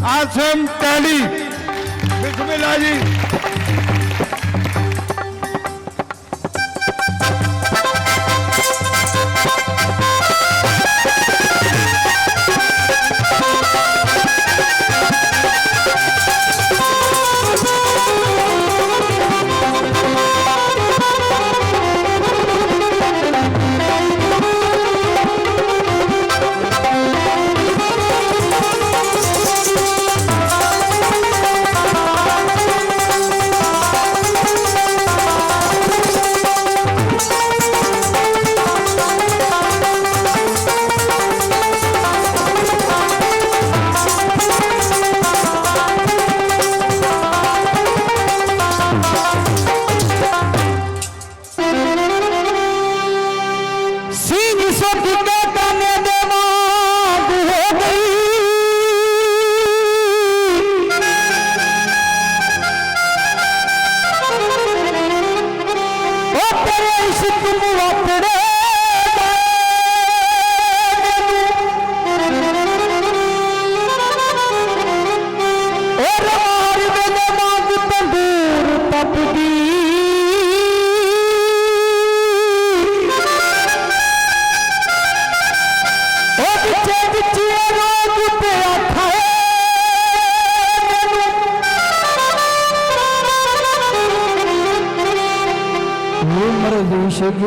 Assam tally बिस्मिल्लाह जी।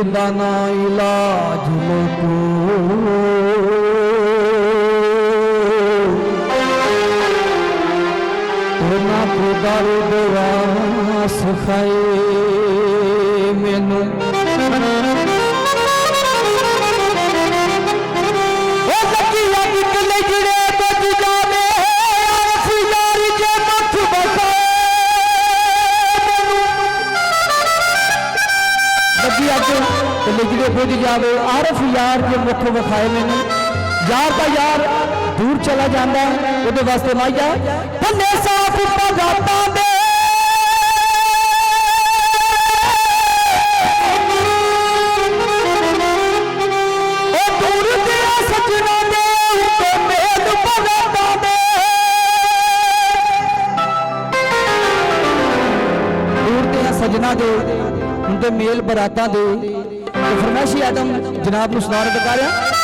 दाना इलाज लोको ना खुदार दवा सखाए मैनू लिखते बुझ जावे आरफ यार जो मुख विखाए मैंने यार का यार दूर चला जाता है वो वास्ते माइया धन्ने साफ भगाता दे दूर दे सजना दे मेल भगाता दे दूर दे सजना दे उनके मेल बराता दे। तो फरमाइशी आदम जनाब को सुना लगा रहा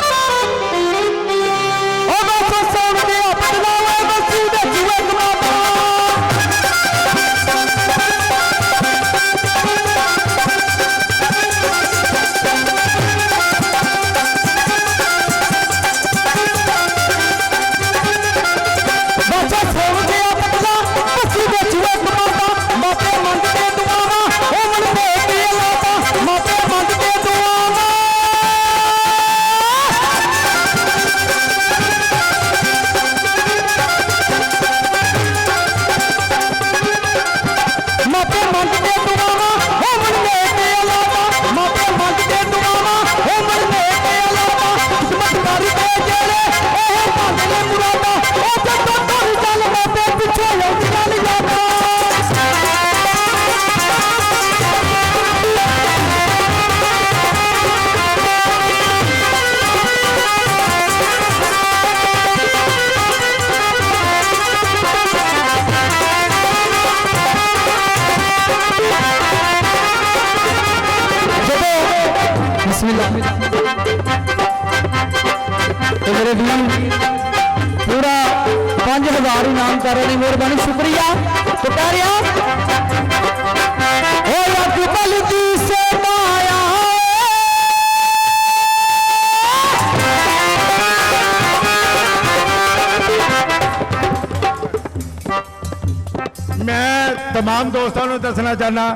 मेरे भी पूरा 5000 इनाम कर रहे मेहरबानी शुक्रिया। तो कह रहा से माया मैं तमाम दोस्तों को दसना चाहना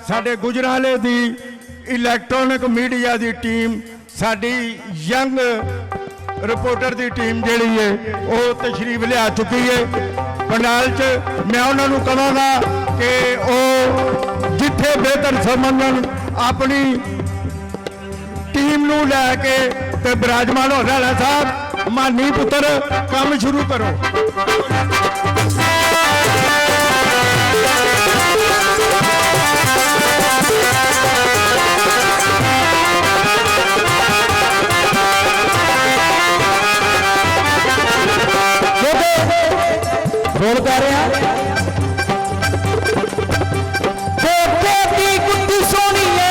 साडे गुजराले दी इलैक्ट्रॉनिक मीडिया दी टीम साडी यंग रिपोर्टर की टीम जी है वो तशरीफ लिया चुकी है पंडाल च। मैं उन्होंने कहांगा कि वो जिथे बेहतर समझन अपनी टीम नूं लैके ते विराजमान हो रहा साहब मानी पुत्र काम शुरू करो। बोल कह रहे हैं कोठे दी गुड्डी सोहणीए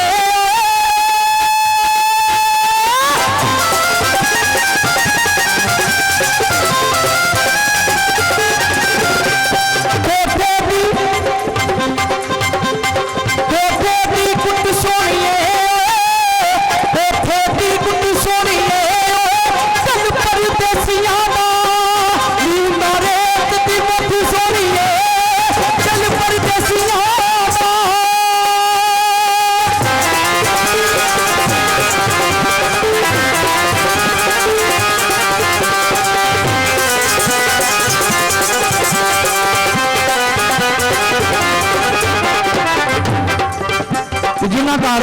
जिन्ना घर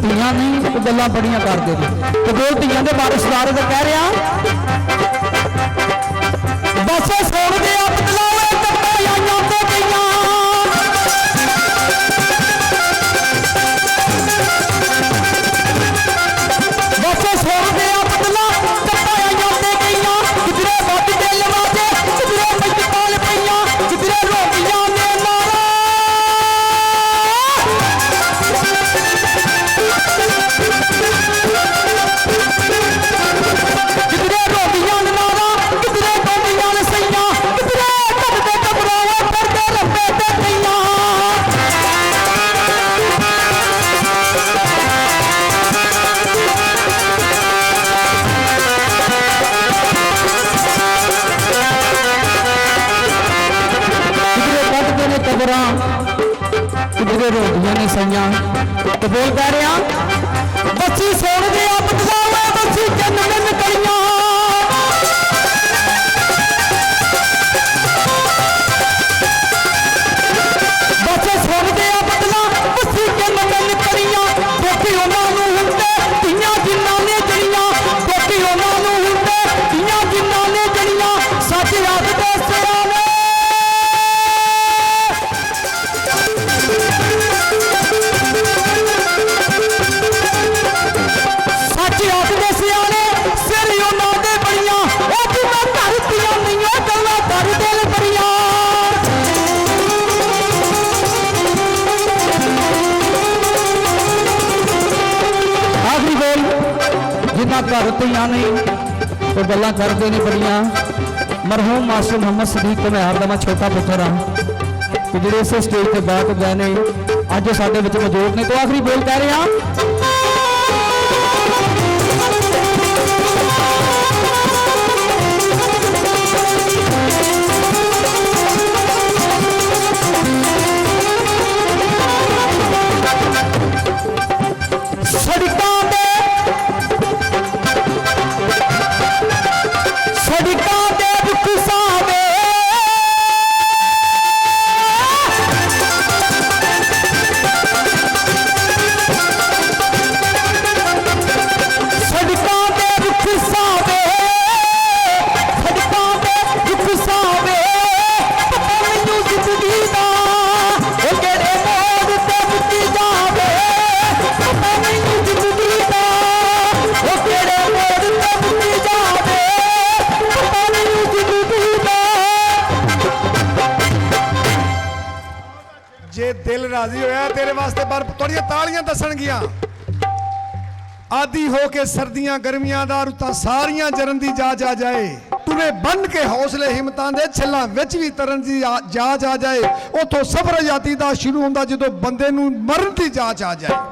धियां नहीं तो गल्लां बड़ियां करते हैं तो बोल धियां के बारे सदारे तो कह रहा बस सुन दे बदलावे कपड़ा आइयां तो गईयां बस सुन दे बदला कपड़ा आइयां तो गईयां किधरे बद दिल वाजे किधरे मजपाल पईयां किधरे रोटियां ने मारा किधरे रोटियां नारा किधरे गोटियां सैया किधरे करते घबरावा करते रब्बे ते कईयां किधरे कटते ने कबरां किधरे रोटियां ने सैया तो बोल कह रहे हैं बच्ची सोन दे बदलावे बच्ची जन्म निकलियां बच्चे सोन दे बदला बच्ची जन्म निकलियां कोठी उन्हां नूं हुंदे धीआं जिन्नां ने जड़ियां कोठी उन्हां नूं हुंदे धीआं जिन्नां ने जड़ियां सच आखदे सियाणे सच आखदे सियाणे सिर उन्हां दे बड़ियां ओ जिन्नां घर दियां नहीं गल्लां कर दिल बड़ियां आखिरी बोल जिन्ना घर धियां नहीं तो गल्लां करदे ने बड़ियां मरहूम मास्टर मोहम्मद सदीक घुमियार दा मैं छोटा पुत्तर हाँ कि ਜਿਹੜੇ ਇਸੇ ਸਟੇਜ ਤੇ ਬਾਤ ਗਏ ਨੇ ਅੱਜ ਸਾਡੇ ਵਿੱਚ ਮੌਜੂਦ ਨੇ तो आखिरी बोल कह रहे हैं सड़कां दे रुख सावे सड़कां दे रुख सावे सड़कां दे रुख सावे पता मैनू जिंदगी दा ओ केड़े मोड़ ते मुक्की जावे पता मैनू जिंदगी दा ओ केड़े मोड़ ते मुक्की जावे पता मैनू जिंदगी दा जे दिल राजी होया तेरे वास्ते बार थोड़ियां तालियां दसणगियां आदि हो के सर्दियां गर्मियां दा रुतां सारियां जरन दी जाच आ जाए टुरे बन के हौसले हिम्मतां दे छिल्लां विच भी तरन दी जाच आ जाए उथों सफर आजादी दा शुरू हुंदा जदों बंदे नूं मरण दी जाच आ जाए।